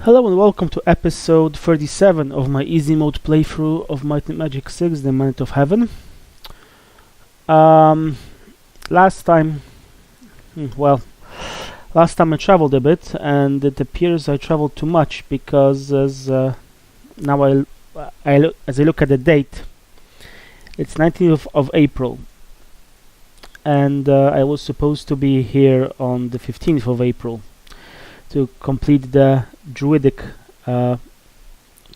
Hello and welcome to episode 37 of my easy mode playthrough of Might and Magic 6, The Minute of Heaven. Last time I traveled a bit, and it appears I traveled too much because as I look at the date, it's 19th of April, and I was supposed to be here on the 15th of April to complete the druidic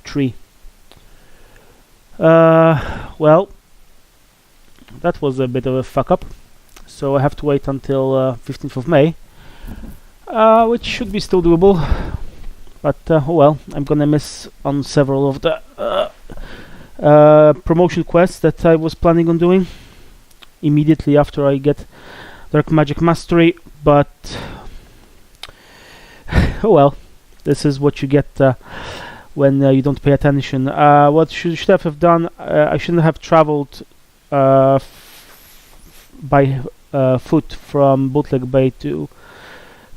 tree. Well, that was a bit of a fuck up, so I have to wait until 15th of May, which should be still doable, but oh well, I'm gonna miss on several of the promotion quests that I was planning on doing immediately after I get Dark Magic Mastery, but oh well, this is what you get when you don't pay attention. What should have done, I shouldn't have traveled by foot from Bootleg Bay to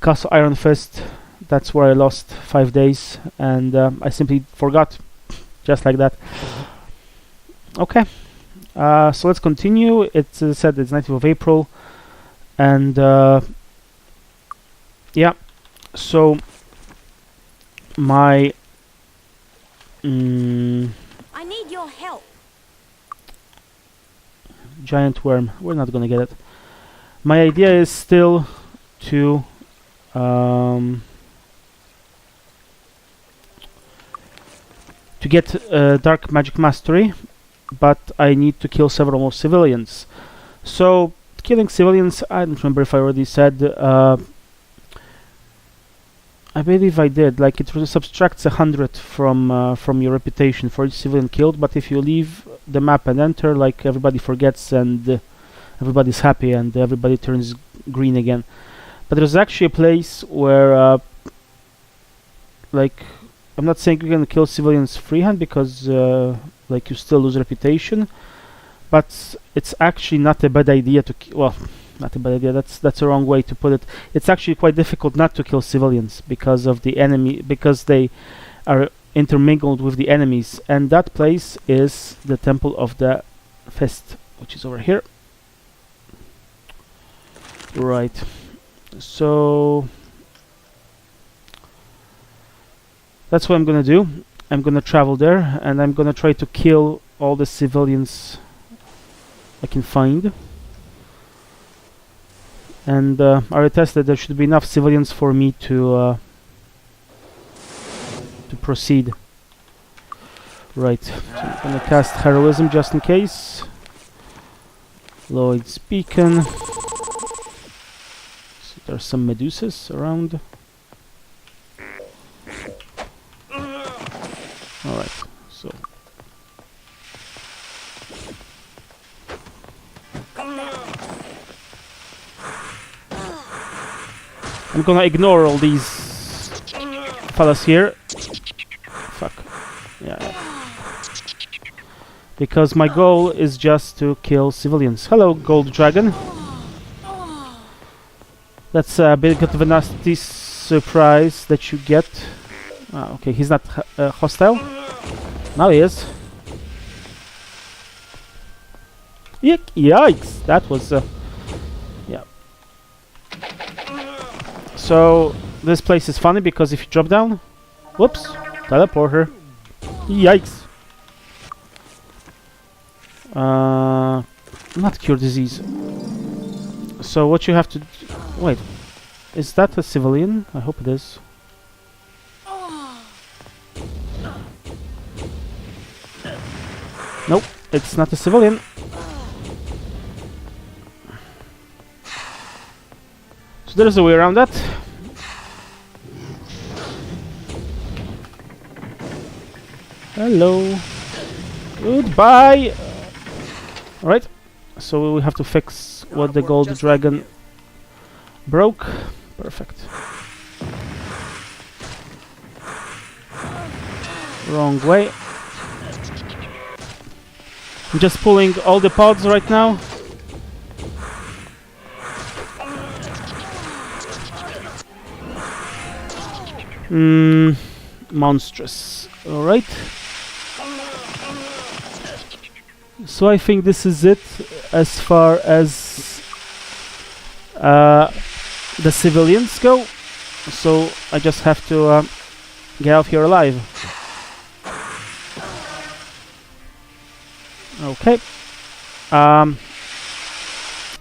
Castle Iron Fist. That's where I lost 5 days, and I simply forgot, just like that. Okay, so let's continue. It's said it's 19th of April, and yeah, so my I need your help. Giant worm, we're not gonna get it. My idea is still to get Dark Magic Mastery, but I need to kill several more civilians. So killing civilians, I don't remember if I already said, I believe I did. Like, it subtracts 100 from your reputation for each civilian killed, but if you leave the map and enter, like, everybody forgets and everybody's happy and everybody turns green again. But there's actually a place where, like, I'm not saying you can kill civilians freehand because, like, you still lose reputation, but it's actually not a bad idea to well, not a bad idea, that's the wrong way to put it. It's actually quite difficult not to kill civilians because of the enemy, because they are intermingled with the enemies, and that place is the Temple of the Fist, which is over here. Right, so that's what I'm gonna do. I'm gonna travel there, and I'm gonna try to kill all the civilians I can find. And I already tested there should be enough civilians for me to proceed. Right, so I'm gonna cast Heroism just in case. Lloyd's Beacon. So there's some Medusas around. Alright, so I'm gonna ignore all these fellas here. Fuck. Yeah. Because my goal is just to kill civilians. Hello, Gold Dragon. That's a bit of a nasty surprise that you get. Ah, okay, he's not hostile. Now he is. Yikes! That was yeah. So this place is funny because if you drop down, whoops, teleporter. Yikes! Not cure disease. So what you have to wait, is that a civilian? I hope it is. Nope, it's not a civilian. So there's a way around that. Hello. Goodbye. Alright. So we have to fix what the Gold Dragon broke. Perfect. Wrong way. I'm just pulling all the pods right now. monstrous. Alright. So I think this is it as far as the civilians go. So I just have to get out here alive. Okay.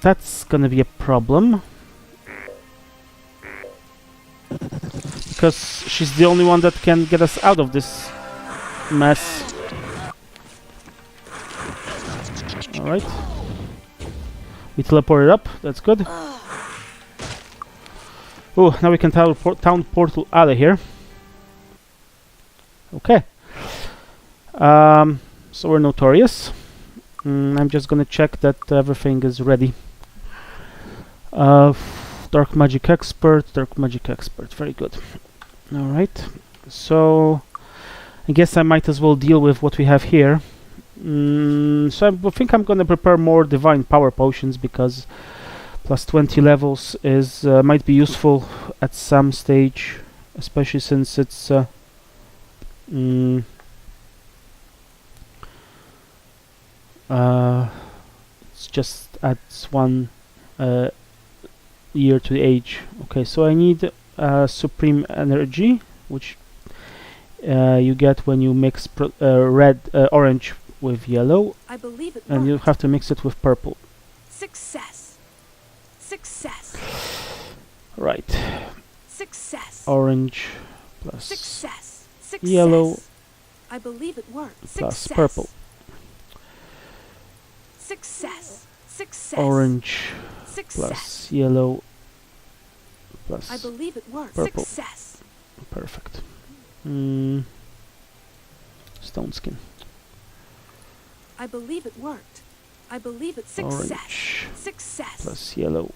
That's gonna be a problem. Because she's the only one that can get us out of this mess. Alright. We teleported up, that's good. Oh, now we can teleport town portal out of here. Okay. So we're notorious. I'm just gonna check that everything is ready. Dark magic expert, very good. Alright, so I guess I might as well deal with what we have here. So I think I'm gonna prepare more divine power potions because plus 20 levels is might be useful at some stage, especially since it's it's just adds 1 year to the age. Okay, so I need supreme energy, which you get when you mix orange with yellow, I believe it and you worked. have to mix it with purple. Success. Success. Right. Success. Orange plus Success. Success. yellow I believe it worked. plus Success. purple. Success. Success. Orange Success. plus yellow I plus believe it worked. purple. Success. Perfect. Stone skin. I believe it worked. I believe it. Success. Orange Success. plus yellow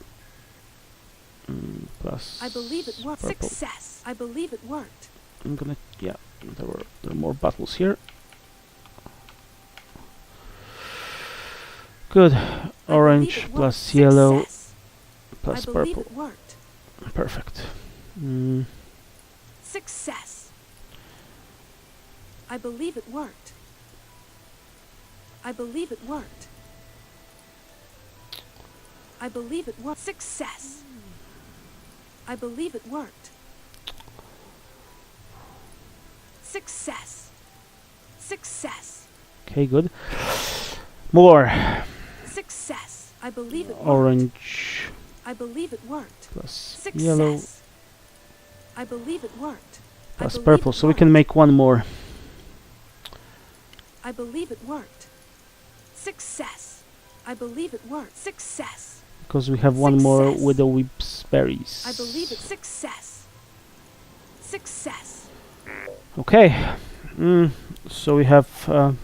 plus I believe it worked. purple. Success. I believe it worked. I'm gonna, yeah, there are more bottles here. Good. Orange I believe it plus worked. yellow Success. plus I believe purple. it worked. Perfect. Success. I believe it worked. I believe it worked. I believe it worked. Success. I believe it worked. Success. Success. Okay, good. More. Success. I believe it worked. Orange I believe it worked. plus Success. yellow I believe it worked. I plus believe purple. it So we can worked. make one more. I believe it worked. Success. I believe it worked. Success. Because we have one more Success. Widow Weep's berries. I believe it. Success. Success. Okay. So we have thought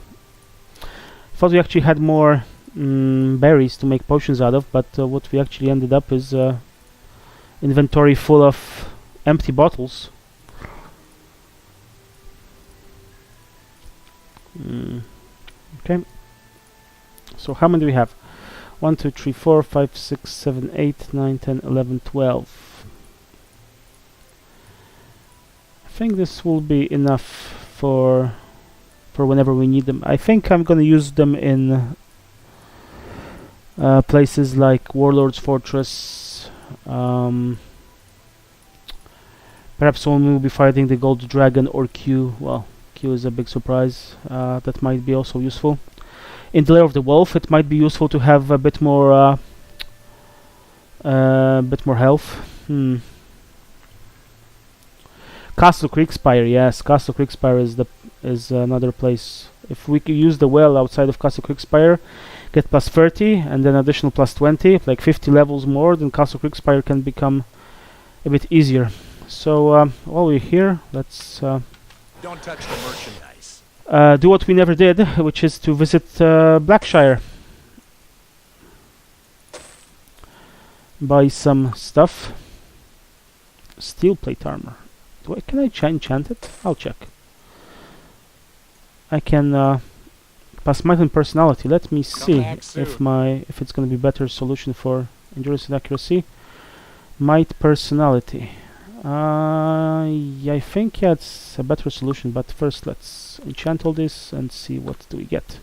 we actually had more berries to make potions out of, but what we actually ended up is inventory full of empty bottles. Okay. So how many do we have? 1, 2, 3, 4, 5, 6, 7, 8, 9, 10, 11, 12. I think this will be enough for whenever we need them. I think I'm gonna use them in places like Warlord's Fortress. Perhaps when we'll be fighting the Gold Dragon or Q. Well, Q is a big surprise. That might be also useful. In the Lair of the Wolf, it might be useful to have a bit more health. Castle Creekspire, yes, Castle Creekspire is another place. If we could use the well outside of Castle Creekspire, get plus 30 and then additional plus 20, like 50 levels more, then Castle Creekspire can become a bit easier. So while we're here, let's Don't touch the merchandise. do what we never did, which is to visit Blackshire. Buy some stuff. Steel plate armor. Can I enchant it? I'll check. I can pass might and personality. Let me see if it's going to be better solution for endurance and accuracy. Might personality. Yeah, I think yeah, it's a better solution, but first let's enchant all this and see what do we get.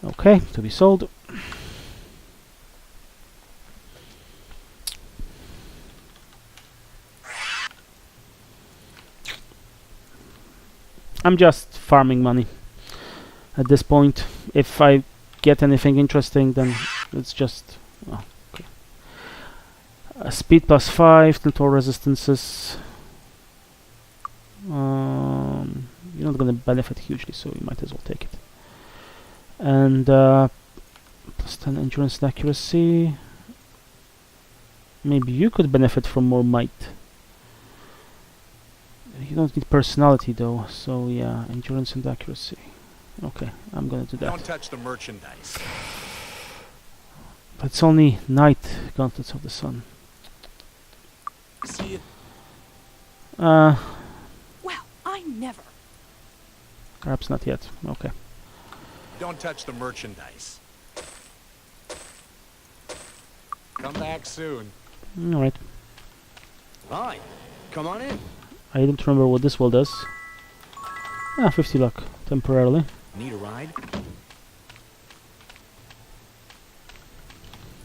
Okay, to be sold. I'm just farming money at this point. If I get anything interesting, then it's just... Oh, okay. Speed +5, Tiltor resistances. You're not going to benefit hugely, so you might as well take it. And +10 endurance and accuracy. Maybe you could benefit from more might. You don't need personality though, so yeah, endurance and accuracy. Okay, I'm gonna do that. Don't touch the merchandise. But it's only night gauntlets of the sun. See you. Well, I never. Perhaps not yet. Okay. Don't touch the merchandise. Come back soon. Alright. Hi, come on in. I don't remember what this wall does. 50 luck, temporarily. Need a ride?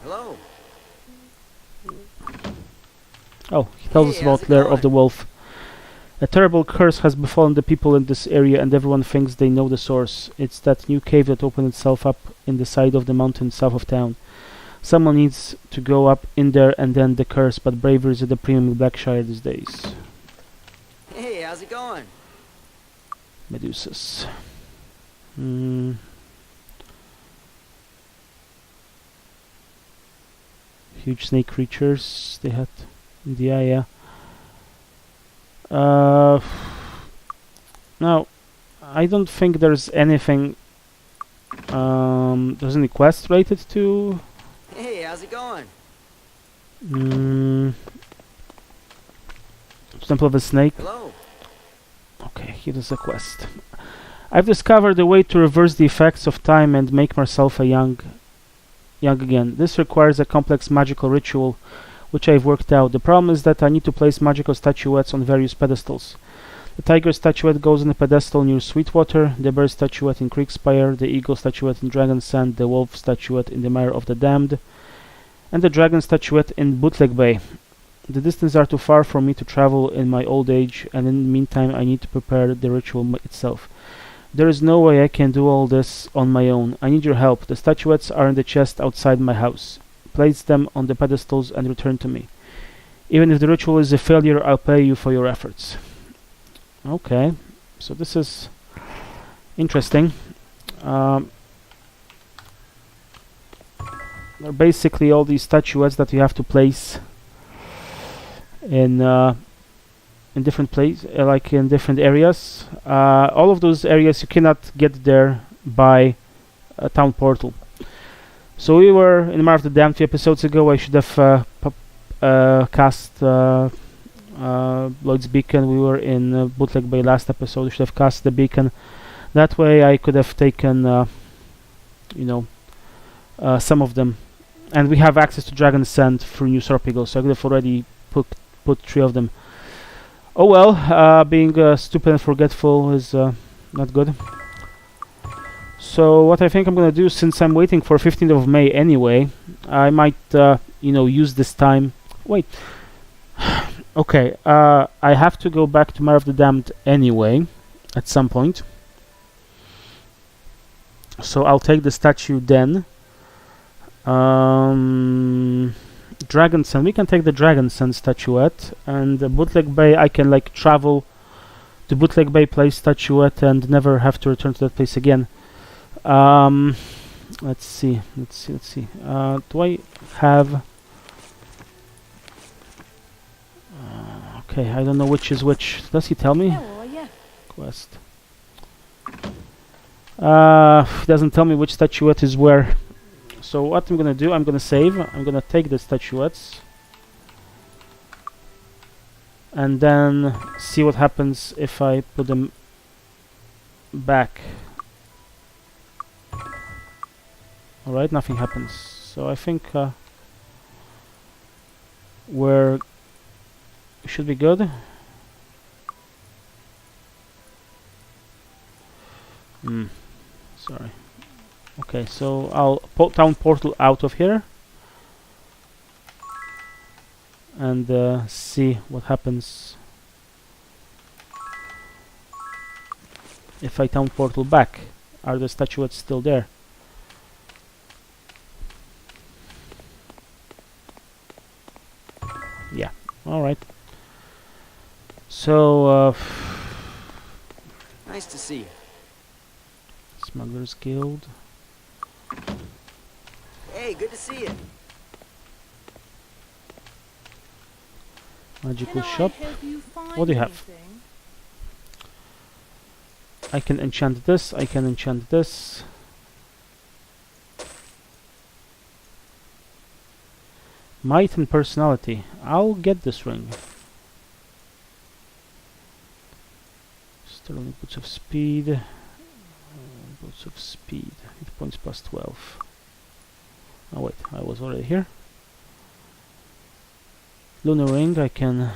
Hello. Oh, he tells us Hey, about how's it Lair going? of the Wolf. A terrible curse has befallen the people in this area and everyone thinks they know the source. It's that new cave that opened itself up in the side of the mountain south of town. Someone needs to go up in there and end the curse, but bravery is at the premium in Blackshire these days. Hey, how's it going? Medusas. Huge snake creatures they had in the area. Now, I don't think there's anything. There's any quest related to. Hey, how's it going? Temple of a Snake. Hello. Okay, here is a quest. I've discovered a way to reverse the effects of time and make myself young again. This requires a complex magical ritual, which I've worked out. The problem is that I need to place magical statuettes on various pedestals. The tiger statuette goes on a pedestal near Sweetwater, the bear statuette in Creekspire, the eagle statuette in Dragon Sand, the wolf statuette in the Mire of the Damned, and the dragon statuette in Bootleg Bay. The distances are too far for me to travel in my old age, and in the meantime I need to prepare the ritual itself. There is no way I can do all this on my own. I need your help. The statuettes are in the chest outside my house. Place them on the pedestals and return to me. Even if the ritual is a failure, I'll pay you for your efforts. Okay, so this is interesting. They're basically all these statuettes that you have to place in different places, like in different areas. All of those areas you cannot get there by a town portal. So we were in the Mire of the Damned 2 episodes ago. I should have cast Lloyd's Beacon. We were in Bootleg Bay last episode. I should have cast the beacon. That way I could have taken, some of them. And we have access to Dragon Sand through New Sorpigal, so I could have already put 3 of them. Oh well, being stupid and forgetful is not good. So what I think I'm gonna do, since I'm waiting for 15th of May anyway, I might, use this time. Wait. Okay, I have to go back to Mire of the Damned anyway, at some point. So I'll take the statue then. Dragon Sun. We can take the Dragon Sun statuette, and the Bootleg Bay. I can travel to Bootleg Bay, place statuette, and never have to return to that place again. Let's see. Do I have? Okay, I don't know which is which. Does he tell me? Yeah. Quest. He doesn't tell me which statuette is where. So what I'm gonna do, I'm gonna save. I'm gonna take the statuettes and then see what happens if I put them back. Alright, nothing happens. So I think we're should be good. Sorry. Okay, so I'll put town portal out of here and see what happens if I town portal back. Are the statuettes still there? Yeah. All right. So Nice to see you. Smugglers Guild. Hey, good to see you. Magical Can I shop. help you find What do you have? anything? I can enchant this. I can enchant this. Might and personality. I'll get this ring. Sterling boots of speed. Boots of speed. Hit points plus 12. Oh wait, I was already here. Lunar ring. I can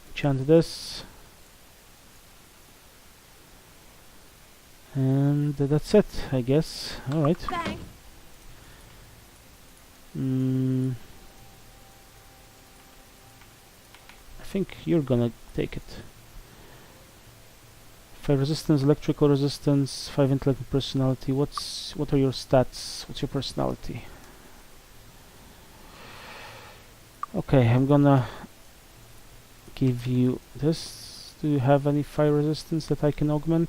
enchant this. And that's it, I guess. Alright. Thanks. I think you're gonna take it. Fire resistance, electrical resistance, 5 intellect and personality. What are your stats? What's your personality? Okay, I'm gonna give you this. Do you have any fire resistance that I can augment?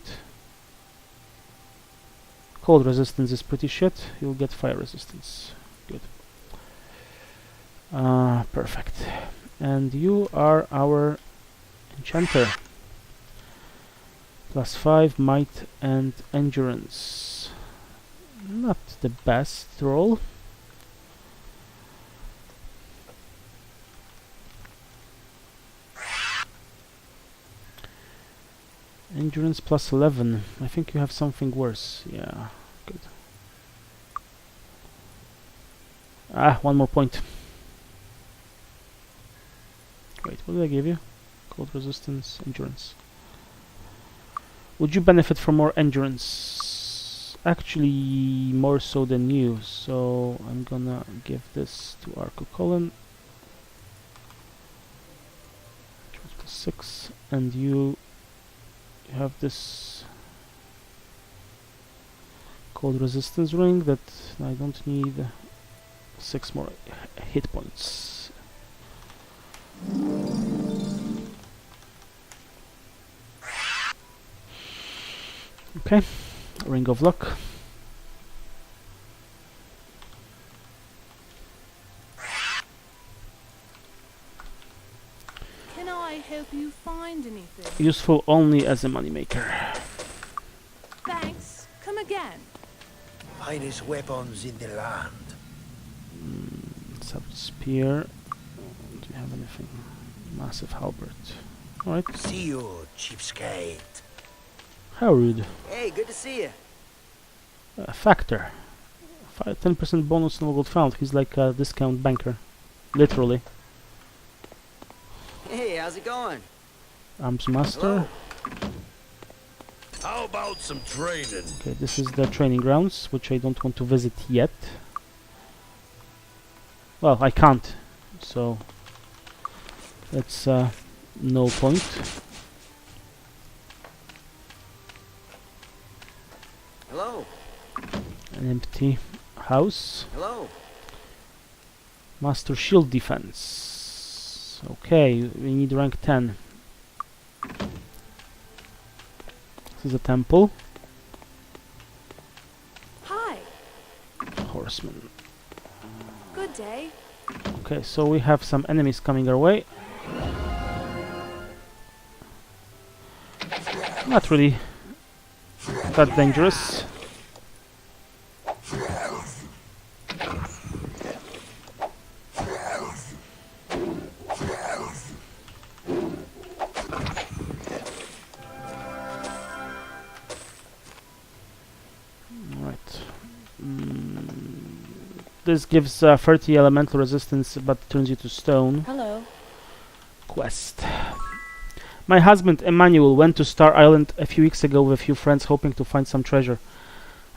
Cold resistance is pretty shit. You'll get fire resistance. Good. Perfect. And you are our enchanter. Plus 5 might and endurance. Not the best roll. Endurance plus 11. I think you have something worse. Yeah, good. One more point. Wait, what did I give you? Cold resistance, endurance. Would you benefit from more endurance? Actually, more so than you. So I'm gonna give this to Arco Colin. 6, and you have this cold resistance ring that I don't need. 6 more hit points. Okay, ring of luck. Can I help you find anything? Useful only as a moneymaker. Thanks. Come again. Finest weapons in the land. Let's have the spear. Do you have anything? Massive halberd. Alright. See you, cheapskate. How rude. Hey, good to see you. Factor. 10% bonus no gold found. He's like a discount banker. Literally. Hey, how's it going? Arms master. Hello. How about some training? Okay, this is the training grounds, which I don't want to visit yet. Well, I can't. So that's no point. Hello. An empty house. Hello. Master shield defense. Okay, we need rank 10. This is a temple. Hi. Horseman. Good day. Okay, so we have some enemies coming our way. Not really that dangerous. This gives 30 elemental resistance, but turns you to stone. Hello. Quest. My husband, Emmanuel, went to Star Island a few weeks ago with a few friends hoping to find some treasure.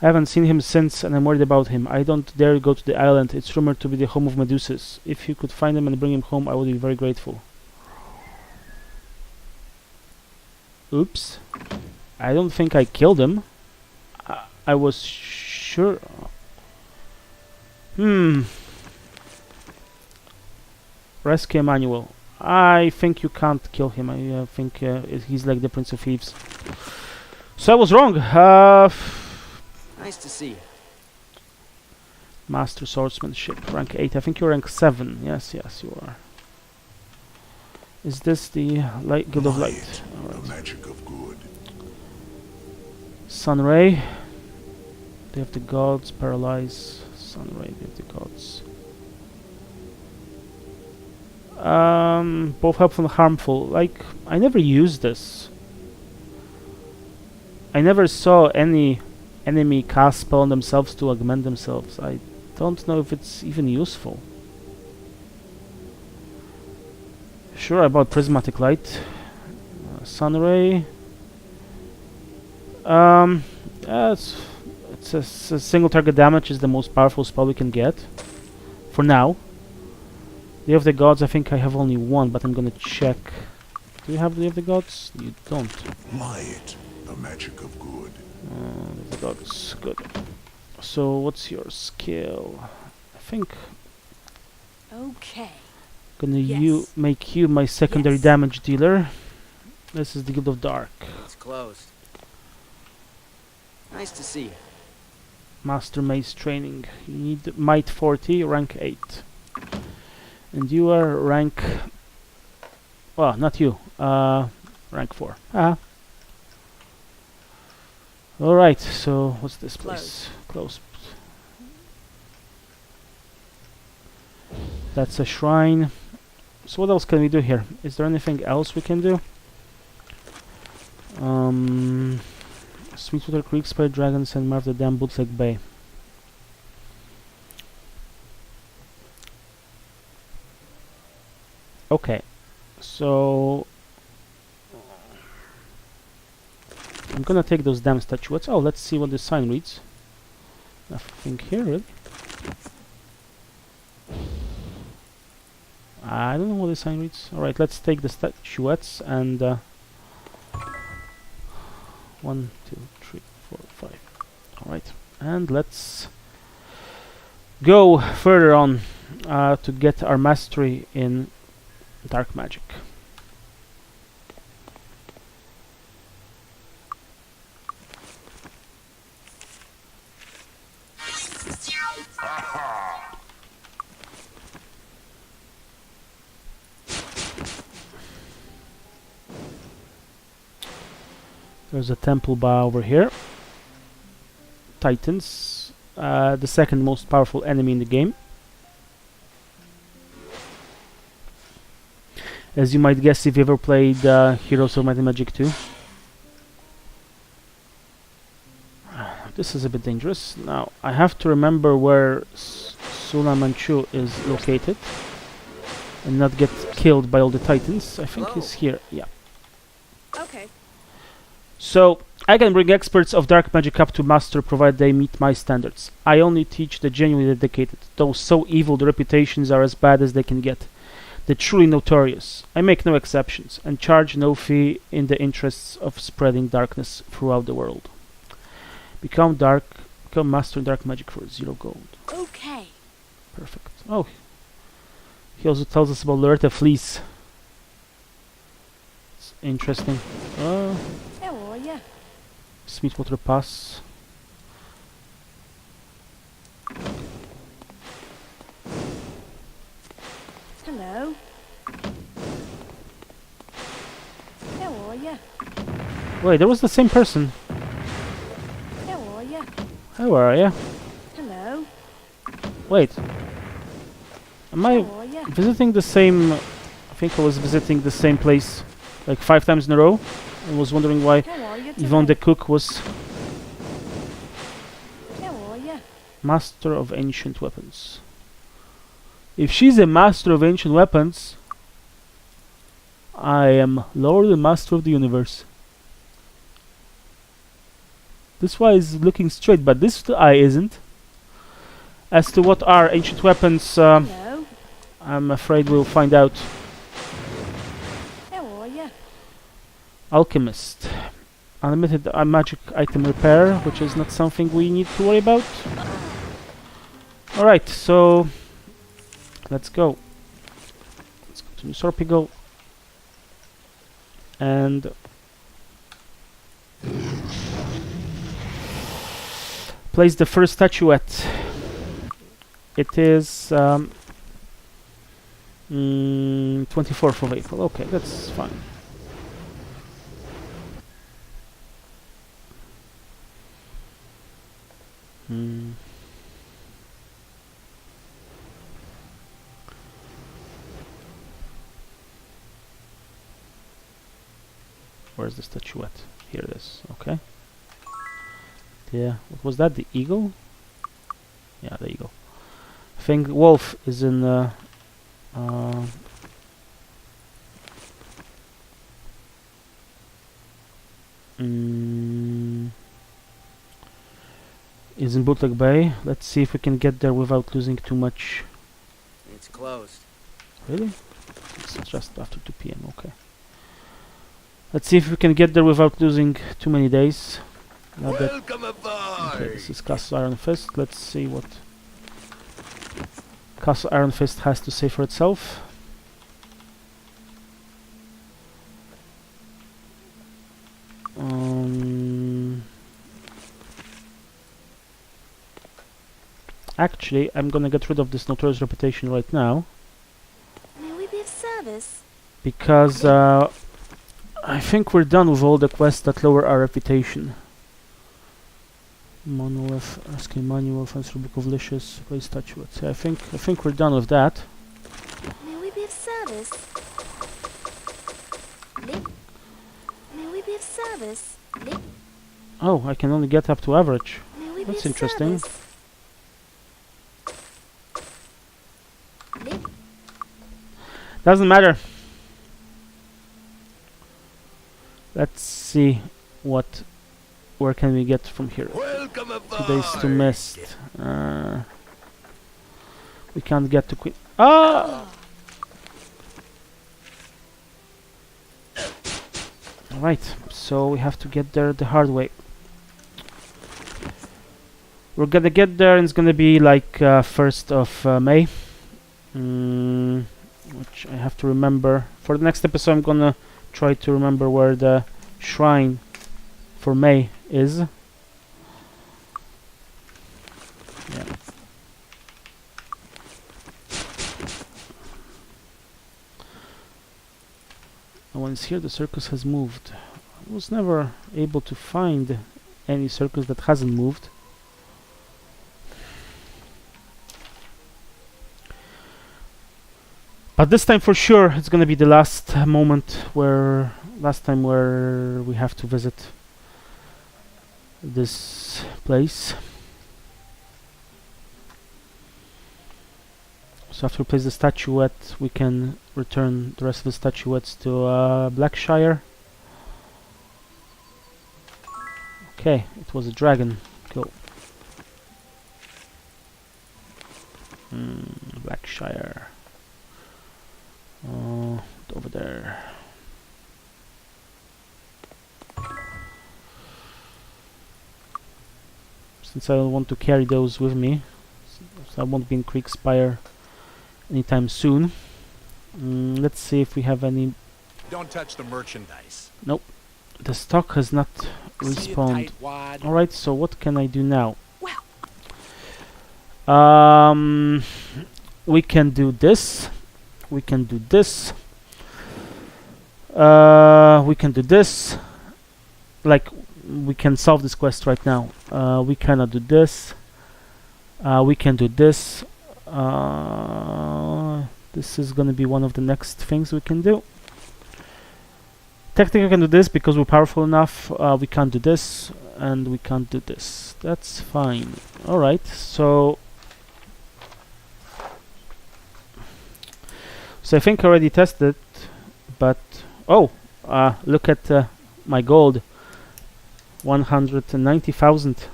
I haven't seen him since and I'm worried about him. I don't dare go to the island. It's rumored to be the home of Medusas. If you could find him and bring him home, I would be very grateful. Oops. I don't think I killed him. I was sure... Rescue Emmanuel. I think you can't kill him. I think he's like the Prince of Thieves. So I was wrong. Nice to see you. Master Swordsmanship, rank 8. I think you're rank 7. Yes, you are. Is this the Guild of Light? The magic of good. Sunray. Day of the Gods. Paralyze. Sunray. Day of the Gods. Both helpful and harmful. Like, I never used this. I never saw any enemy cast spell on themselves to augment themselves. I don't know if it's even useful. Sure, I bought Prismatic Light. Sunray. It's a single target damage is the most powerful spell we can get. For now. Day of the Gods, I think I have only one, but I'm gonna check. Do you have Day of the Gods? You don't. Might, the magic of good. The Gods, good. So, what's your skill? I think Okay. gonna Yes. make you my secondary Yes. damage dealer. This is the Guild of Dark. It's closed. Nice to see you. Master Mace training. You need Might 40, rank 8. And you are rank... Well, not you. Rank 4. Alright, so what's this place? Closed. That's a shrine. So what else can we do here? Is there anything else we can do? Sweetwater Creek, Spire Dragons, and Marv the Dam, Bootleg Bay. Okay, so I'm gonna take those damn statuettes. Oh, let's see what the sign reads. Nothing here, really. I don't know what the sign reads. Alright, let's take the statuettes and 1, 2, 3, 4, 5. Alright, and let's go further on to get our mastery in dark magic. There's a temple bar over here. Titans, the second most powerful enemy in the game. As you might guess if you ever played Heroes of Might and Magic 2. This is a bit dangerous. Now, I have to remember where Sula Manchu is located and not get killed by all the Titans. I think he's here. Yeah. Okay. So, I can bring experts of dark magic up to master provided they meet my standards. I only teach the genuinely dedicated. Those so evil the reputations are as bad as they can get. The truly notorious. I make no exceptions and charge no fee in the interests of spreading darkness throughout the world. Become master in dark magic for 0 gold. Okay. Perfect. Oh, he also tells us about Loretta Fleece. It's interesting. How are ya? Sweetwater Pass. Hello. How are ya? Wait, there was the same person. How are ya? How are ya? Hello. Wait. Am I How are ya? visiting the same... I think I was visiting the same place like 5 times in a row. I was wondering why How are ya Yvonne the today? cook was How are ya? master of ancient weapons. If she's a master of ancient weapons, I am Lord and Master of the Universe. This eye is looking straight, but this eye isn't. As to what are ancient weapons, Hello. I'm afraid we'll find out. How are you? Alchemist. Unlimited magic item repair, which is not something we need to worry about. Alright, so let's go. Let's go to New Sorpigo. And place the first statuette. It is 24th of April. Okay, that's fine. Where's the statuette? Here it is. Okay. Yeah. What was that? The eagle? Yeah, the eagle. I think wolf is in. Is in Bootleg Bay. Let's see if we can get there without losing too much. It's closed. Really? It's just after 2 p.m. Okay. Let's see if we can get there without losing too many days. Now that Welcome aboard. okay, this is Castle Iron Fist. Let's see what Castle Iron Fist has to say for itself. Actually, I'm gonna get rid of this notorious reputation right now May we be of service? because I think we're done with all the quests that lower our reputation. Monolith, asking manual, fancy book of licious, place statuettes. Yeah, I think we're done with that. May we be of service? May we be of service? Oh, I can only get up to average. May we That's be of interesting. service? Doesn't matter. Let's see where can we get from here. Welcome 2 days to aboard. Mist. We can't get to Queen. Ah! Alright, so we have to get there the hard way. We're gonna get there and it's gonna be like 1st of May. Which I have to remember. For the next episode I'm gonna try to remember where the shrine for May is. Yeah. No one's here, the circus has moved. I was never able to find any circus that hasn't moved. But this time for sure it's gonna be the last time where we have to visit this place. So after we place the statuette, we can return the rest of the statuettes to Blackshire. Okay, it was a dragon. Go. Blackshire. Over there. Since I don't want to carry those with me, so I won't be in Creekspire anytime soon. Let's see if we have any. Don't touch the merchandise. Nope. The stock has not See you, respawned. tightwad. Alright, so what can I do now? Well. We can do this. We can do this. We can do this. Like, we can solve this quest right now. We cannot do this. We can do this. This is gonna be one of the next things we can do. Technically we can do this because we're powerful enough. We can't do this, and we can't do this. That's fine. Alright, so I think I already tested But oh, look at my gold, 190,000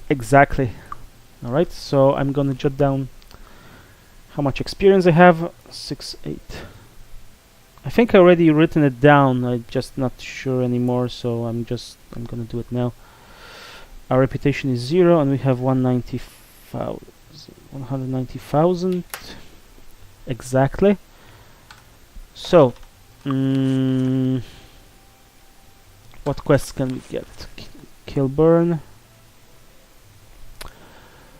exactly. All right, so I'm gonna jot down how much experience I have. 6, 8. I think I already written it down. I'm just not sure anymore, so I'm gonna do it now. Our reputation is 0, and we have 190,000 exactly. So, what quests can we get? Kilburn,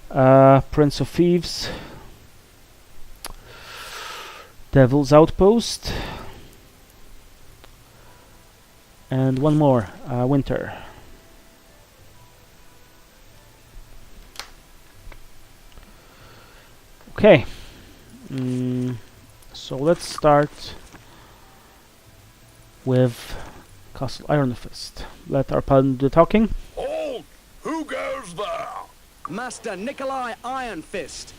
Prince of Thieves, Devil's Outpost, and one more, Winter. Okay, so let's start with Castle Iron Fist. Let our paladin do the talking. Halt! Who goes there? Master Nikolai Ironfist,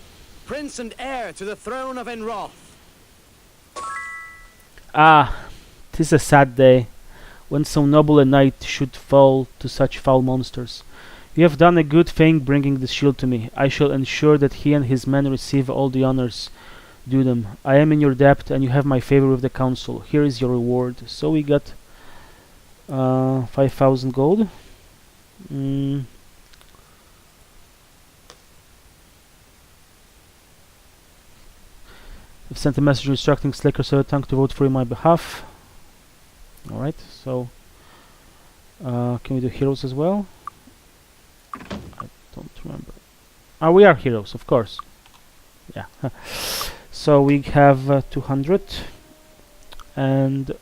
prince and heir to the throne of Enroth. Ah, 'tis a sad day, when so noble a knight should fall to such foul monsters. You have done a good thing bringing this shield to me. I shall ensure that he and his men receive all the honors due them. I am in your debt, and you have my favor with the council. Here is your reward. So we got 5,000 gold. I've sent a message instructing Slicker Tank to vote for in my behalf. Alright, so can we do heroes as well? I don't remember. We are heroes, of course. Yeah. So we have 200, and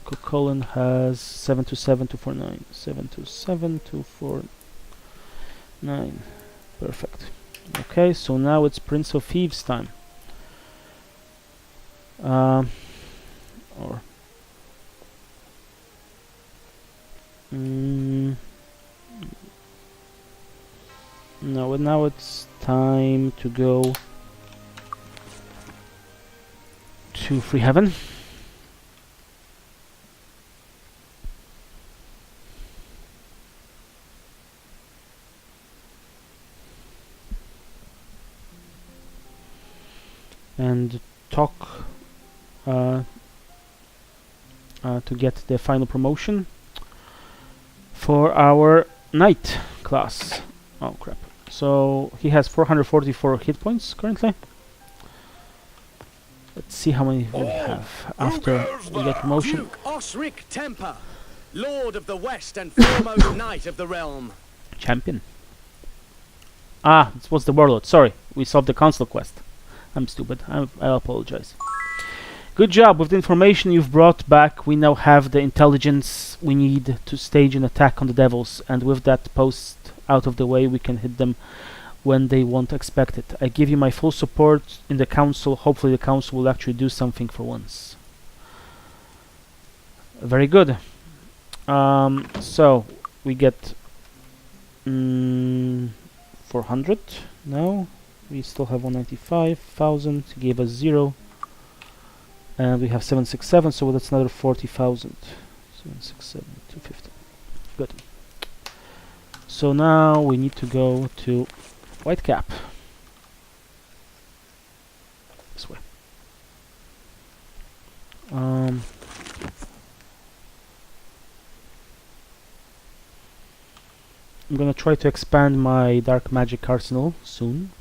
Colin has 727 249. 727 249. Perfect. Okay, so now it's Prince of Thieves time. Or no, but now it's time to go to Free Heaven. And talk to get the final promotion for our knight class. Oh crap. So he has 444 hit points currently. Let's see how many we have after we get promotion. Duke Osric Temper, Lord of the West and foremost knight of the realm. Champion. Ah, this was the warlord. Sorry, we solved the council quest. I'm stupid. I apologize. Good job. With the information you've brought back, we now have the intelligence we need to stage an attack on the devils, and with that post out of the way, we can hit them when they won't expect it. I give you my full support in the council. Hopefully the council will actually do something for once. Very good. So we get 400 now. We still have 195,000. Gave us 0. And we have 767, so that's another 40,000. 767, 250. Good. So now we need to go to Whitecap. This way. I'm gonna try to expand my dark magic arsenal soon.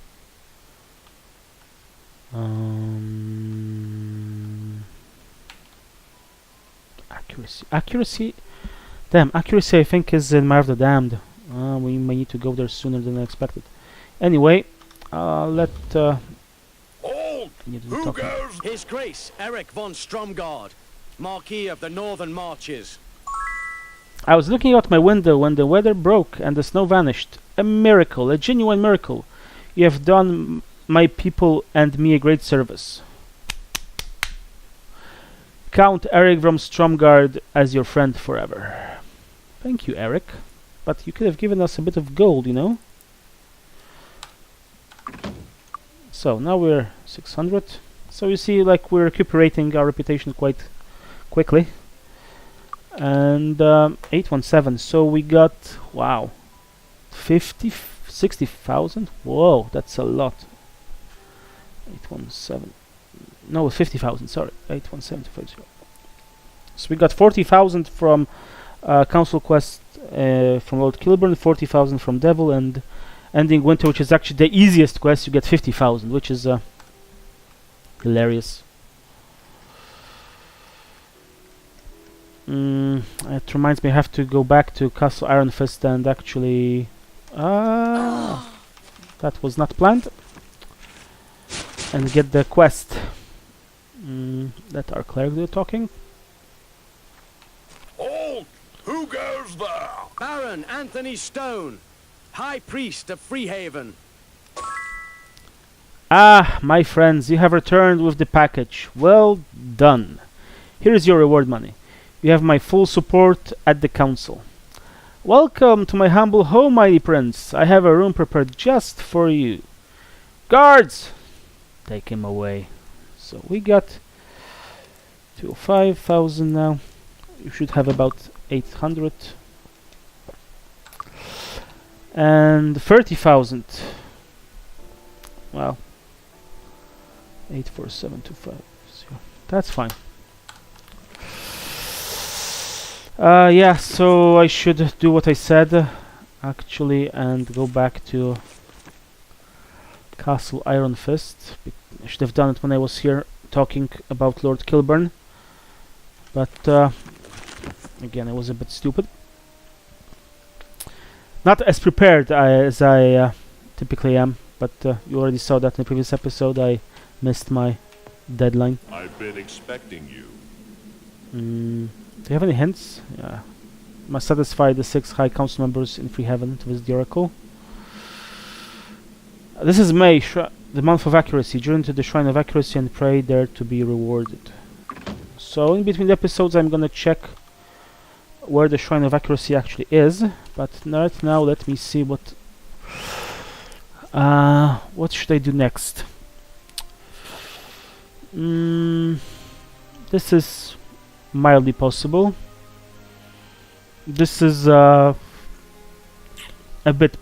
Accuracy. Damn, accuracy I think is in Mar of the Damned. We may need to go there sooner than I expected. Anyway, let Halt! Who goes? His Grace Eric von Stromgard, Marquis of the Northern Marches. I was looking out my window when the weather broke and the snow vanished. A miracle, a genuine miracle. You have done my people and me a great service. Count Eric from Stromgard as your friend forever. Thank you, Eric. But you could have given us a bit of gold, you know? So, now we're 600. So you see, like, we're recuperating our reputation quite quickly. And 817. So we got, wow, 60,000. Whoa, that's a lot. 817. No, 50,000. Sorry, 817. So we got 40,000 from Council Quest from Lord Kilburn, 40,000 from Devil, and Ending Winter, which is actually the easiest quest. You get 50,000, which is hilarious. It reminds me I have to go back to Castle Iron Fist and actually... that was not planned. And get the quest. Let our cleric do the talking. Halt! Who goes there? Baron Anthony Stone, High Priest of Freehaven. Ah, my friends, you have returned with the package. Well done. Here is your reward money. You have my full support at the council. Welcome to my humble home, mighty prince. I have a room prepared just for you. Guards! Take him away. So we got 205,000 now. You should have about 800. And 30,000. Well, 84725. That's fine. Yeah, so I should do what I said actually and go back to Castle Iron Fist. I should have done it when I was here talking about Lord Kilburn, but again, I was a bit stupid. Not as prepared as I typically am, but you already saw that in the previous episode. I missed my deadline. I've been expecting you. Do you have any hints? Yeah. Must satisfy the 6 High Council members in Freehaven to visit the Oracle. This is May, the month of accuracy. Journey to the Shrine of Accuracy and pray there to be rewarded. So in between the episodes I'm gonna check where the Shrine of Accuracy actually is. But right now let me see what should I do next. This is mildly possible. This is a bit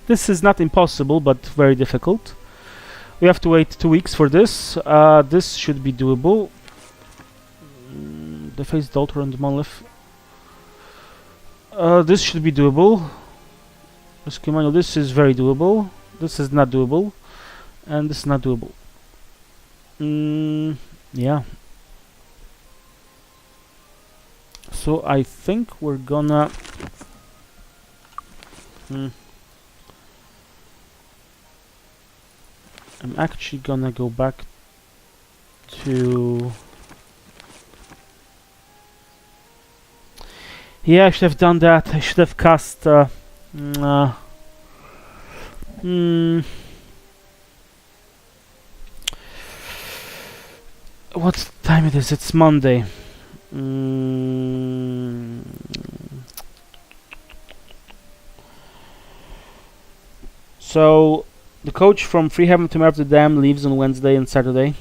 this is not impossible, but very difficult. We have to wait 2 weeks for this. This should be doable. The face, the altar, and the monolith. This should be doable. Rescue manual. This is very doable. This is not doable, and this is not doable. Yeah. So I think we're gonna I'm actually gonna go back to... Yeah, I should have done that. I should have cast what time it is? It's Monday. So the coach from Freehaven to Mare of the Dam leaves on Wednesday and Saturday.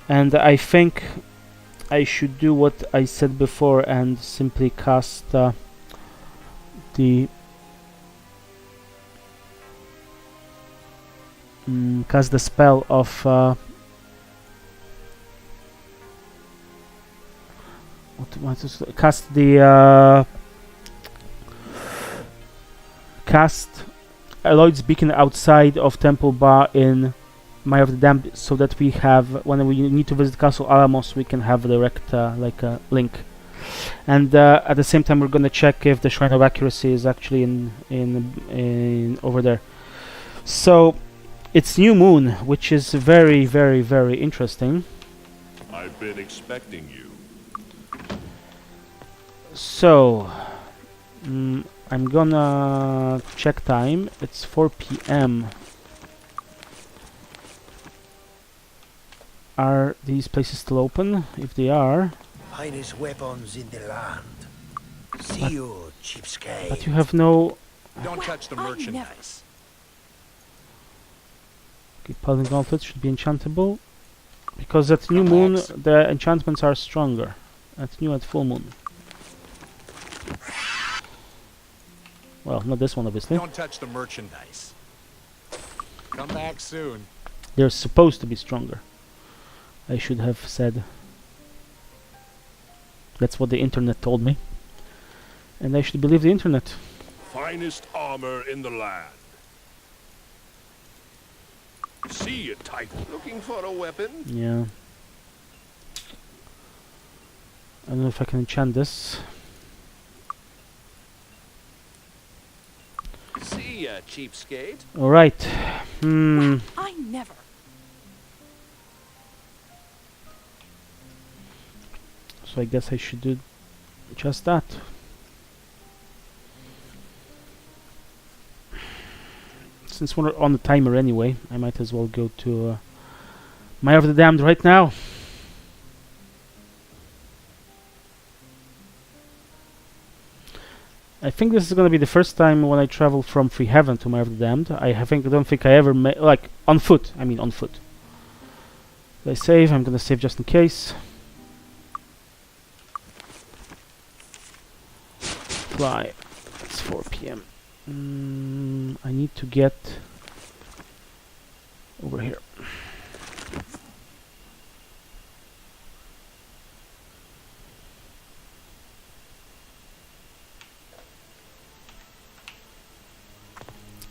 And I think I should do what I said before and simply cast the spell of cast Lloyd's Beacon outside of Temple Bar in Mire of the Dam, so that we have, when we need to visit Castle Alamos, we can have a direct link. And at the same time, we're gonna check if the Shrine of Accuracy is actually in over there. So it's new moon, which is very, very, very interesting. I've been expecting you. So I'm gonna check time. It's 4 p.m. Are these places still open? If they are, finest weapons in the land. See you, cheapskate. but you have no. Don't touch the I merchandise. Okay, Paladin Gauntlet should be enchantable. Because at new moon, the enchantments are stronger. At new, at full moon. Well, not this one, obviously. Don't touch the merchandise. Come back soon. They're supposed to be stronger. I should have said. That's what the internet told me. And I should believe the internet. Finest armor in the land. See you, Titan. Looking for a weapon? Yeah. I don't know if I can enchant this. See ya, cheapskate. Alright. I never. So I guess I should do just that. Since we're on the timer anyway, I might as well go to Mire of the Damned right now. I think this is gonna be the first time when I travel from Free Heaven to Mire of the Damned. I don't think I ever like on foot. I mean on foot. I save. I'm gonna save just in case. Fly. It's 4 p.m. I need to get over here.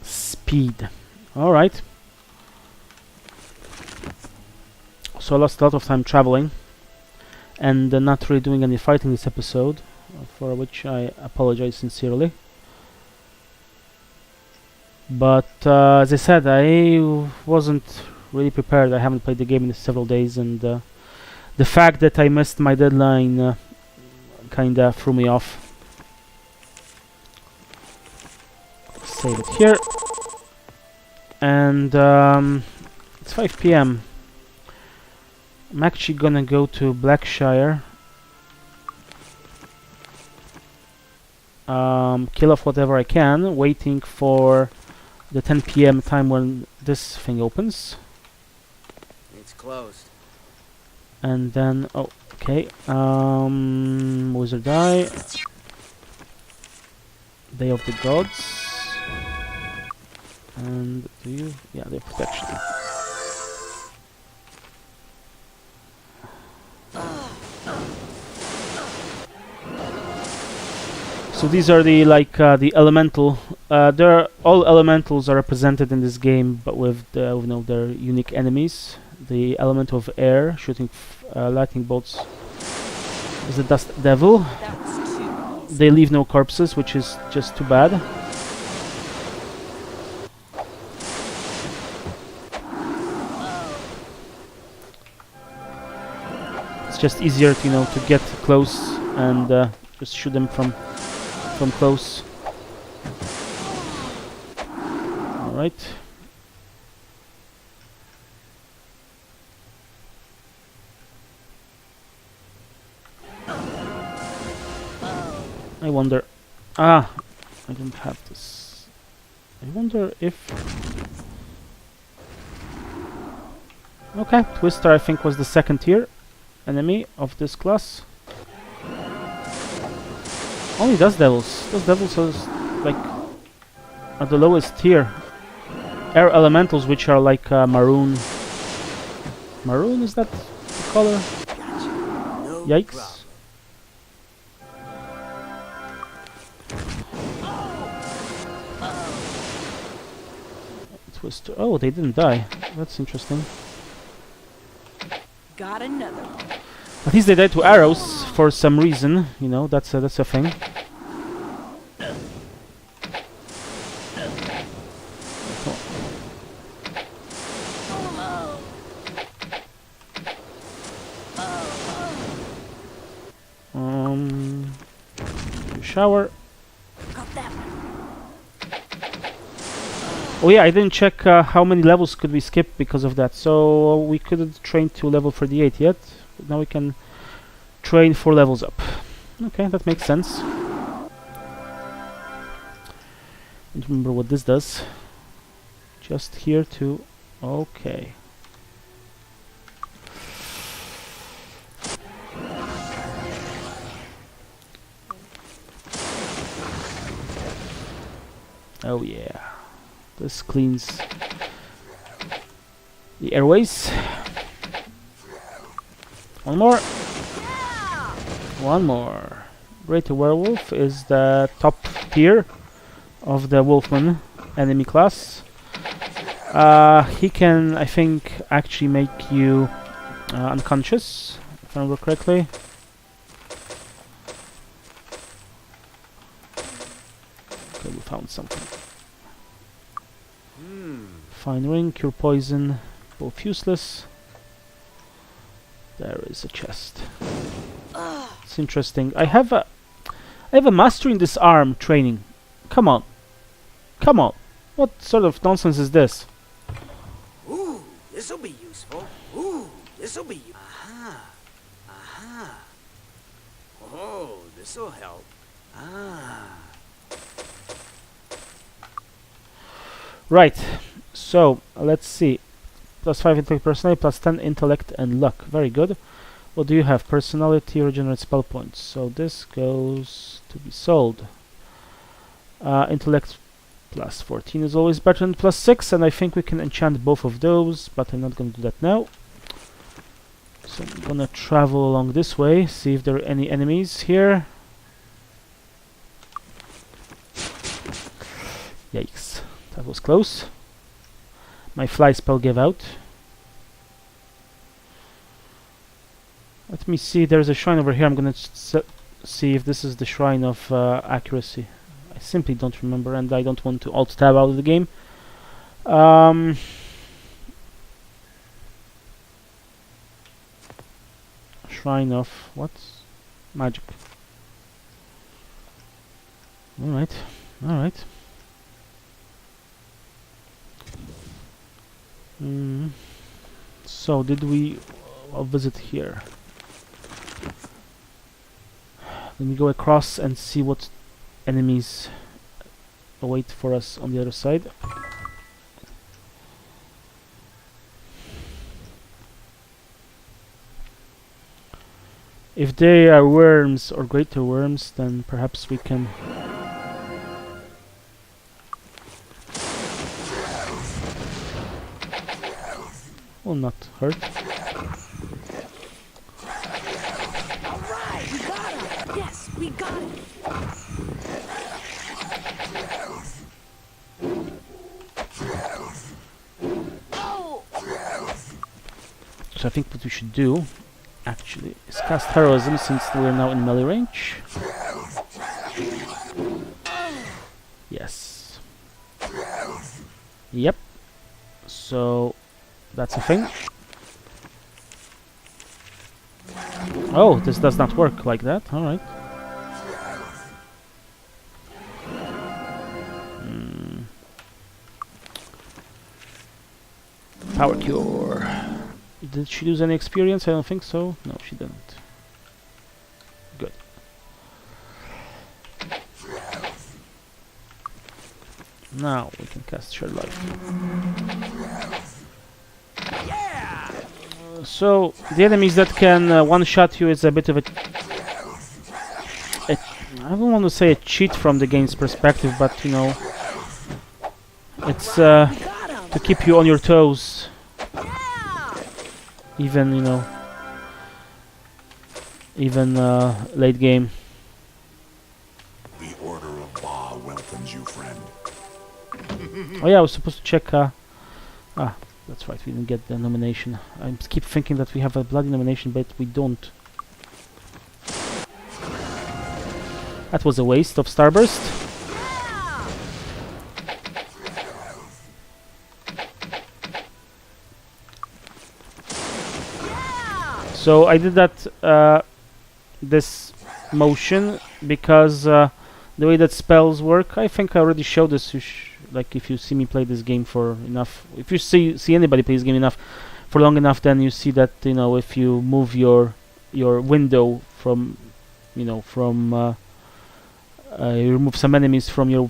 Speed. Alright. So I lost a lot of time traveling and not really doing any fighting this episode, for which I apologize sincerely. But as I said, I wasn't really prepared. I haven't played the game in several days, and the fact that I missed my deadline kinda threw me off. Save it here. And it's 5 p.m. I'm actually gonna go to Blackshire. Kill off whatever I can, waiting for the 10 p.m. time when this thing opens. It's closed. And then, oh, okay. Wizard die. Day of the Gods. And do you? Yeah, their protection. So these are the the elemental. All elementals are represented in this game, but with their unique enemies. The element of air, shooting lightning bolts, is the dust devil. That was too easy. They leave no corpses, which is just too bad. It's just easier to to get close and just shoot them from close. All right. I wonder. I don't have this. I wonder if. Okay, Twister I think was the second tier enemy of this class. Only Dust Devils. Dust Devils are at the lowest tier. Air Elementals, which are maroon. Maroon, is that the color? No Yikes. problem. Twister. Oh, they didn't die. That's interesting. Got another one. At least they died to arrows for some reason. That's a thing. Shower. Got that one. Oh yeah, I didn't check how many levels could we skip because of that. So we couldn't train to level 38 yet. But now we can train 4 levels up. Okay, that makes sense. Don't remember what this does. Just here to Okay. Oh yeah. This cleans the airways. One more. One more. Greater Werewolf is the top tier of the Wolfman enemy class. He can, I think, actually make you unconscious, if I remember correctly. Okay, we found something. Fine ring, cure poison, both useless. There is a chest. It's interesting. I have a master in this arm training. Come on. Come on. What sort of nonsense is this? Ooh, this'll be useful. Ooh, this'll be. Aha. Aha. Oh, this'll help. Ah. Right. So, let's see. +5 intellect personality, +10 intellect and luck. Very good. What do you have? Personality, regenerate spell points. So this goes to be sold. Intellect +14 is always better than +6, and I think we can enchant both of those, but I'm not going to do that now. So I'm gonna travel along this way, see if there are any enemies here. Yikes, that was close. My fly spell gave out. Let me see, there's a shrine over here. I'm gonna see if this is the shrine of accuracy. I simply don't remember, and I don't want to alt-tab out of the game. Shrine of what? Magic. Alright, alright. So, did we visit here? Let me go across and see what enemies await for us on the other side. If they are worms or greater worms, then perhaps we can... will not hurt. Alright, we got him! Yes, we got him! Oh! So I think what we should do, actually, is cast Heroism, since we're now in melee range. Yes. Yep. So... that's a thing. Oh, this does not work like that. Alright. Power Cure. Did she lose any experience? I don't think so. No, she didn't. Good. Now we can cast Share Life. So the enemies that can one-shot you is a bit of a I don't want to say a cheat from the game's perspective, but you know, it's to keep you on your toes, even, you know, even late game. The Order of Ba welcomes you, friend. Oh yeah, I was supposed to check. That's right, we didn't get the nomination. I keep thinking that we have a bloody nomination, but we don't. That was a waste of Starburst. So I did that this motion because the way that spells work, I think I already showed this. Like if you see me play this game for enough, if you see anybody play this game enough for long enough, then you see that, you know, if you move your window from, you know, from you remove some enemies from your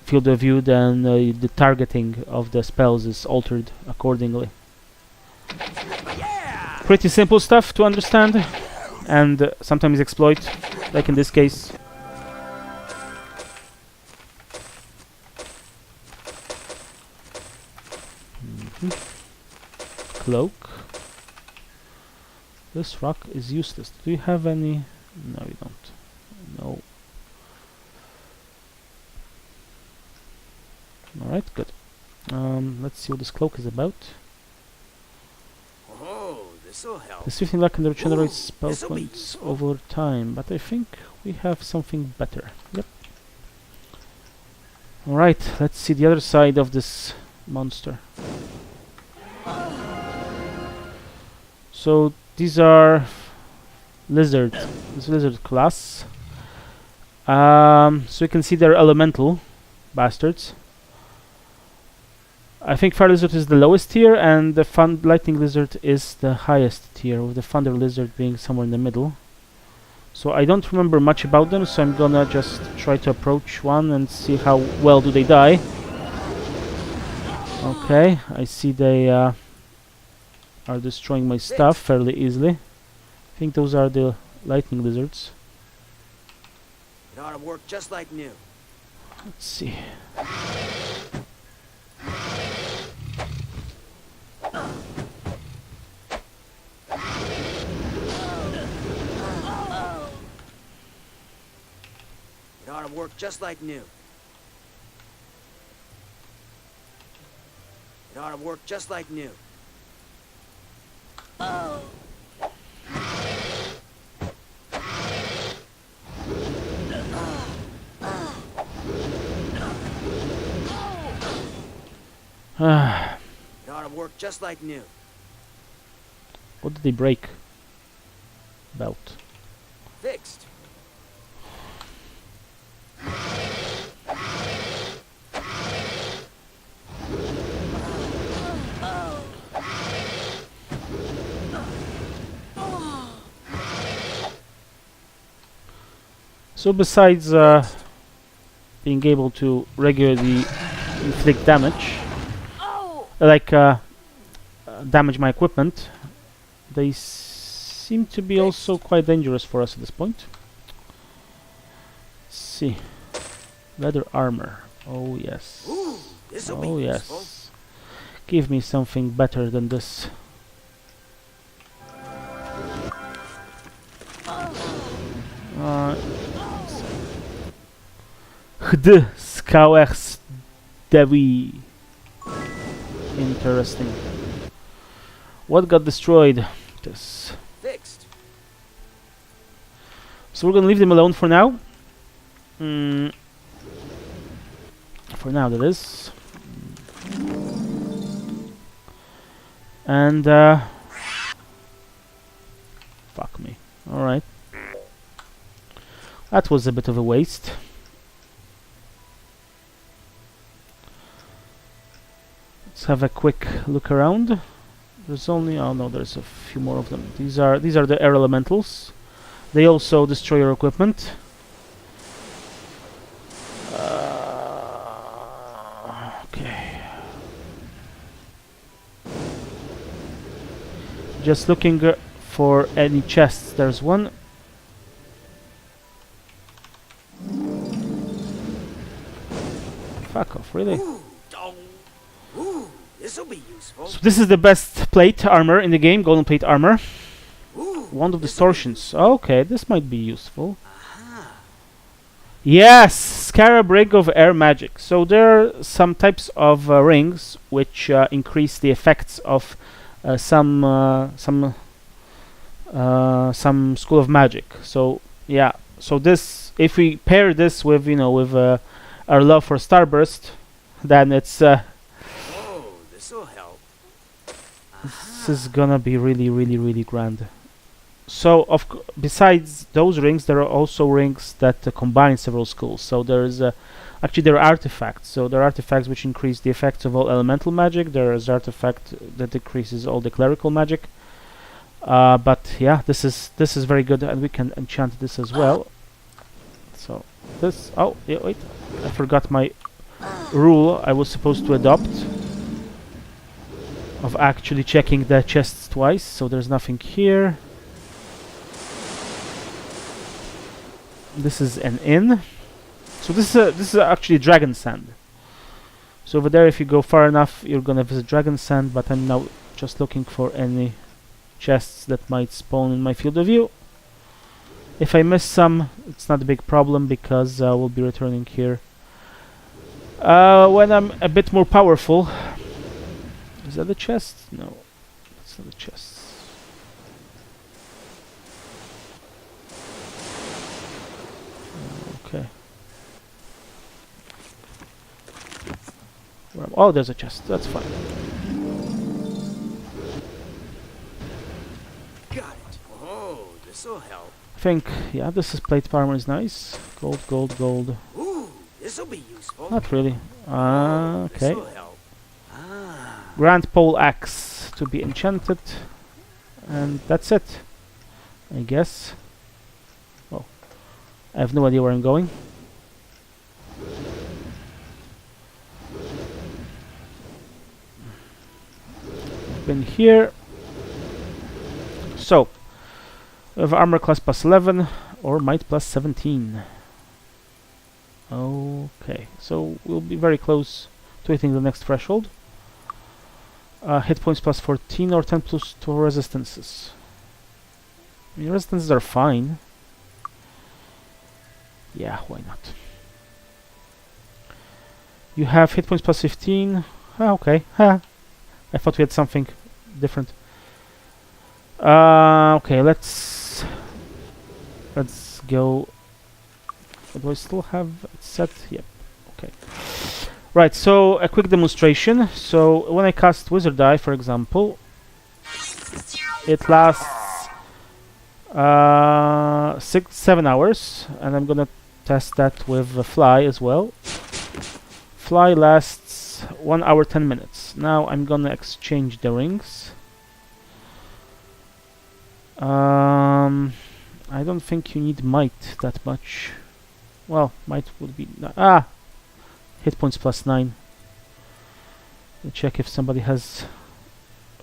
field of view, then the targeting of the spells is altered accordingly. Pretty simple stuff to understand, and sometimes exploit, like in this case. Cloak. This rock is useless. Do you have any? No, you don't. No. Alright, good. Let's see what this cloak is about. Oh, this'll help. The sifting luck and regenerates Ooh, spell this'll be points useful. over time, but I think we have something better. Yep. Alright, let's see the other side of this monster. So these are lizards. This lizard class. So you can see they're elemental bastards. I think Fire Lizard is the lowest tier, and the Lightning Lizard is the highest tier, with the Thunder Lizard being somewhere in the middle. So I don't remember much about them, so I'm gonna just try to approach one and see how well do they die. Okay, I see they are destroying my stuff fairly easily. I think those are the Lightning Lizards. It ought to work just like new. Let's see. It ought to work just like new. It ought to work just like new. It ought to work just like new. What did they break? Belt. Fixed. So besides being able to regularly inflict damage, damage my equipment, they seem to be also quite dangerous for us at this point. Let's see. Leather armor. Oh yes. Ooh, this'll be Oh useful. yes. Give me something better than this. Hd skałech devi. Interesting. What got destroyed? This. Fixed. So we're gonna leave them alone for now. For now, that is. And fuck me. All right. That was a bit of a waste. Let's have a quick look around. There's only there's a few more of them. These are the air elementals. They also destroy your equipment. Okay. Just looking for any chests. There's one. Fuck off, really? Ooh, oh. Ooh, this'll be useful. So this is the best plate armor in the game, golden plate armor. Ooh, Wand of this'll be distortions. Okay, this might be useful. Aha. Yes, Scarab Ring of Air Magic. So there are some types of rings which increase the effects of some school of magic. So yeah, so this, if we pair this with our love for Starburst, then it's Oh, this'll help. this is gonna be really, really, really grand. So besides those rings, there are also rings that combine several schools. So there's actually there are artifacts. So there are artifacts which increase the effects of all elemental magic. There is artifact that decreases all the clerical magic. But yeah, this is very good, and we can enchant this as well. So this. Oh yeah, wait, I forgot my rule I was supposed to adopt of actually checking the chests twice. So there's nothing here. This is an inn. So this is actually dragon sand. So over there, if you go far enough, you're gonna visit dragon sand. But I'm now just looking for any chests that might spawn in my field of view. If I miss some, it's not a big problem because we'll be returning here when I'm a bit more powerful. Is that the chest? No, that's not the chest. Okay. Oh, there's a chest. That's fine. Got it. Oh, this'll help. I think, yeah, this is plate armor is nice. Gold, gold, gold. Ooh, this'll be useful. Not really. Okay. This'll help. Ah. Grand pole axe to be enchanted, and that's it, I guess. Oh, I have no idea where I'm going. Been here. So we have armor class plus 11 or might plus 17. Okay, so we'll be very close to hitting the next threshold. Hit points plus 14 or 10 plus 2 resistances. I mean, resistances are fine. Yeah, why not? You have hit points plus 15. Ah, okay. Ha. I thought we had something different. Okay, let's go. Do I still have it set? Yep. Okay. Right, so a quick demonstration. So when I cast Wizard Eye, for example, it lasts 7 hours, and I'm gonna test that with the Fly as well. Fly lasts 1 hour 10 minutes. Now I'm gonna exchange the rings. I don't think you need might that much. Well, might would be hit points plus 9. Let's check if somebody has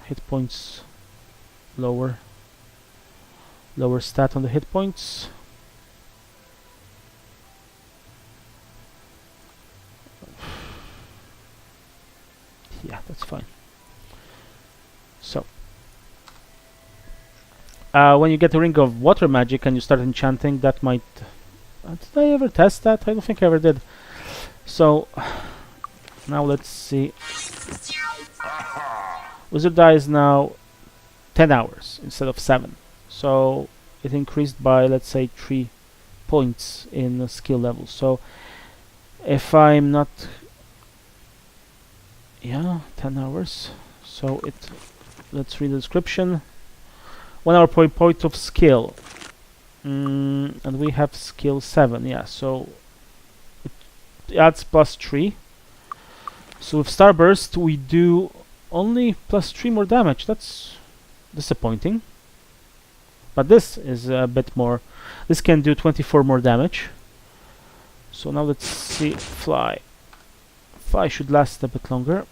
hit points lower stat on the hit points. Yeah, that's fine. So when you get a ring of water magic and you start enchanting, that might did I ever test that? I don't think I ever did. So now let's see. Wizard Die is now 10 hours instead of 7. So it increased by, let's say, 3 points in the skill level. So if I'm not... Yeah, 10 hours. So let's read the description. 1 hour per point of skill. And we have skill 7, yeah, so it adds plus 3. So with Starburst we do only plus 3 more damage. That's disappointing. But this is a bit more. This can do 24 more damage. So now let's see. Fly. Fly should last a bit longer.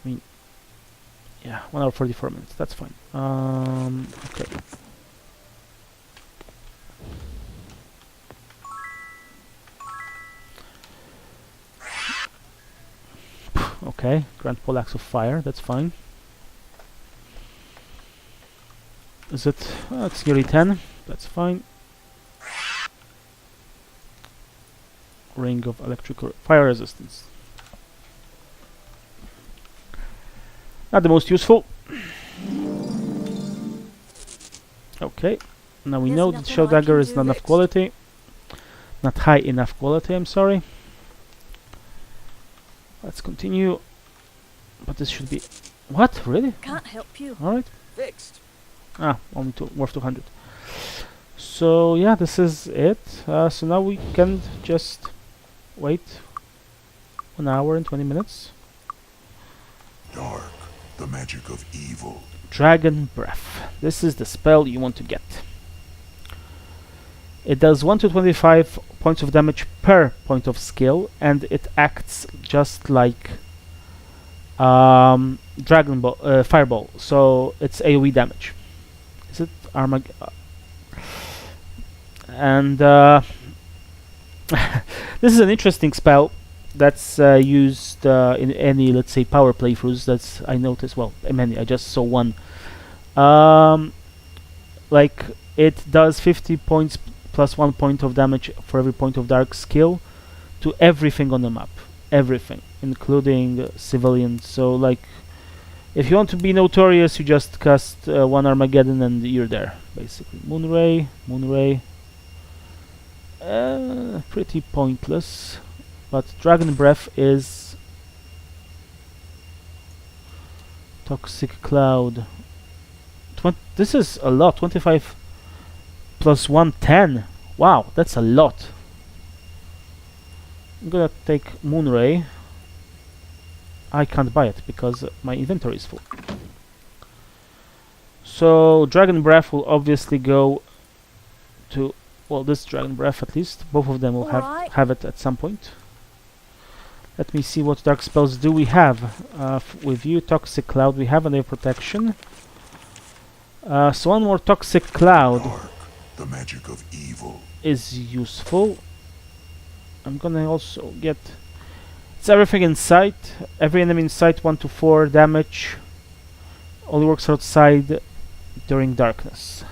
I mean, yeah, 1 hour 44 minutes. That's fine. Okay. Okay, Grand Pole Axe of Fire. That's fine. Is it? It's nearly 10. That's fine. Ring of Electrical Fire Resistance. Not the most useful. Okay. Now we know that Shadow Dagger is not enough quality. Not high enough quality, I'm sorry. Let's continue. But this should be... What? Really? Can't help you. Alright. Fixed. Only worth 200. So yeah, this is it. So now we can just wait 1 hour and 20 minutes. Dark, the magic of evil. Dragon Breath. This is the spell you want to get. It does 1 to 25 points of damage per point of skill, and it acts just like Dragon Ball, Fireball. So it's AoE damage. Is it Armageddon? And this is an interesting spell that's used in any, let's say, power playthroughs. That's I noticed. Well, many. I just saw one. Like it does 50 points plus 1 point of damage for every point of dark skill to everything on the map. Everything, including civilians. So, like, if you want to be notorious, you just cast one Armageddon and you're there, basically. Moonray. Pretty pointless. But Dragon Breath is Toxic Cloud. This is a lot. 25 plus 1, 10. Wow, that's a lot. I'm gonna take Moonray. I can't buy it because my inventory is full. So Dragon Breath will obviously go to, well, this Dragon Breath at least. Both of them will have it at some point. Let me see what dark spells do we have with you. Toxic Cloud, we have an protection. So one more Toxic Cloud Dark, the magic of evil. is useful. I'm gonna also get, it's everything in sight. Every enemy in sight 1 to 4 damage. Only works outside during darkness.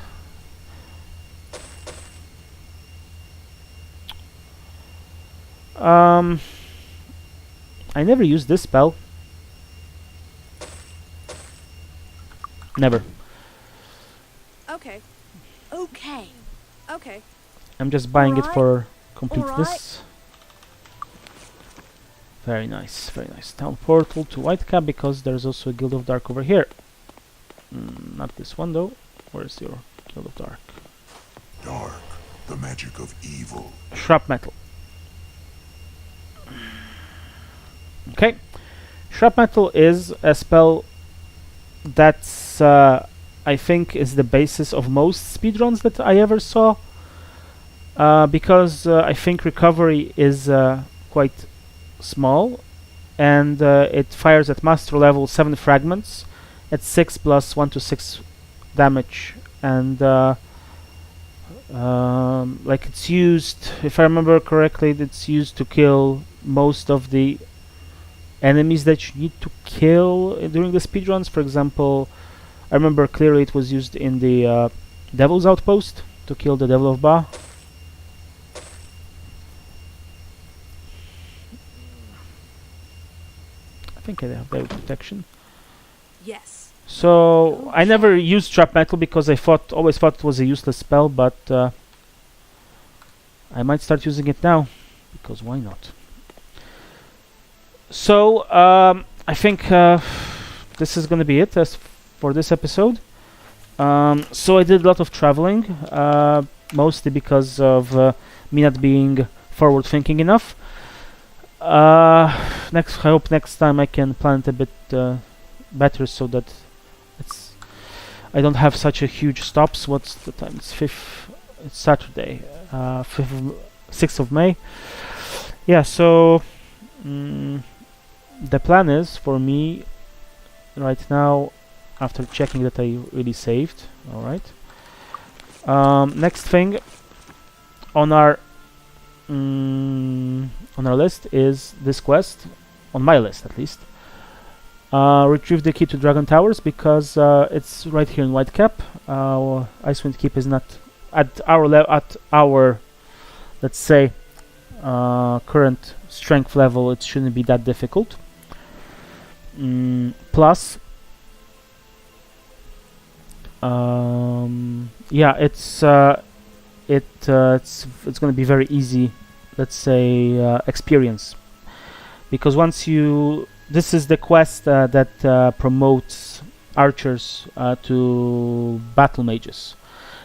I never used this spell. Never. Okay. I'm just buying it Alright. for completeness. Very nice, very nice. Town portal to Whitecap because there's also a Guild of Dark over here. Not this one though. Where's your Guild of Dark? Dark, the magic of evil. Shrapmetal. Okay. Shrapmetal is a spell that's I think is the basis of most speedruns that I ever saw. Because I think recovery is quite small, and it fires at master level 7 fragments at 6 plus 1 to 6 damage, and like it's used, if I remember correctly, it's used to kill most of the enemies that you need to kill during the speedruns. For example, I remember clearly it was used in the Devil's Outpost to kill the Devil of Ba. I think I have Devil Protection. Yes. So I never used Shrapmetal because I always thought it was a useless spell, but I might start using it now because why not? So I think this is going to be it as for this episode. So I did a lot of traveling, mostly because of me not being forward-thinking enough. I hope next time I can plan it a bit better so that I don't have such a huge stops. What's the time? It's Saturday, 6th of May. Yeah, so the plan is for me right now, after checking that I really saved. Alright. Next thing on our list is this quest, on my list at least. Retrieve the key to Dragon Towers because it's right here in Whitecap. Icewind Keep is not at our let's say current strength level. It shouldn't be that difficult. Plus, yeah, it's going to be very easy, let's say, experience, because once you, this is the quest that promotes archers to battle mages,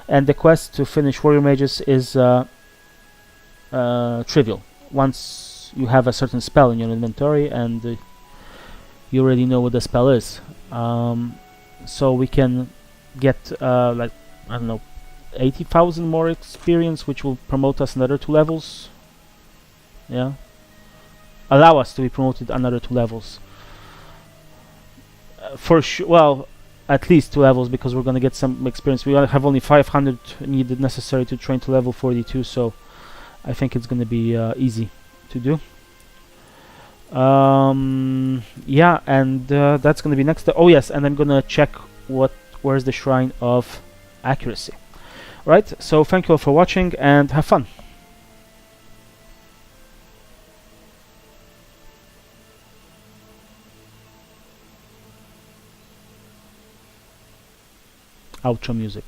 and the quest to finish warrior mages is trivial once you have a certain spell in your inventory and you already know what the spell is. So we can get like, I don't know, 80,000 more experience, which will promote us another 2 levels. Yeah, allow us to be promoted another 2 levels. For sure, well, at least 2 levels, because we're gonna get some experience. We have only 500 needed necessary to train to level 42, so I think it's gonna be easy to do. Yeah, and that's gonna be next. Oh yes, and I'm gonna check where's the shrine of accuracy. Right, so thank you all for watching and have fun. Outro music.